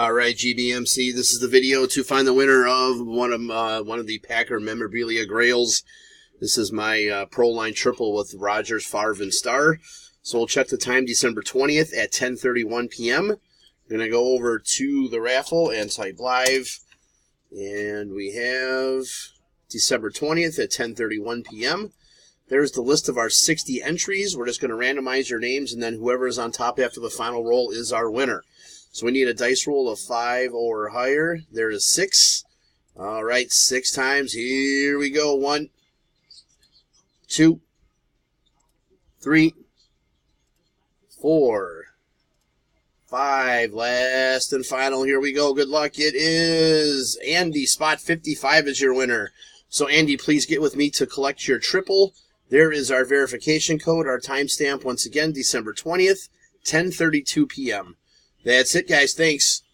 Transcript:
All right, GBMC, this is the video to find the winner of one of the Packer memorabilia grails. This is my Pro Line triple with Rodgers, Favre, and Starr. So we'll check the time, December 20th at 10:31 p.m. We're going to go over to the raffle and type live. And we have December 20th at 10:31 p.m. There's the list of our 60 entries. We're just going to randomize your names, and then whoever is on top after the final roll is our winner. So we need a dice roll of 5 or higher. There is 6. All right, 6 times. Here we go. 1, 2, 3, 4, 5. Last and final. Here we go. Good luck. It is Andy. Spot 55 is your winner. So, Andy, please get with me to collect your triple. There is our verification code, our timestamp, once again, December 20th, 10:32 p.m. That's it, guys. Thanks.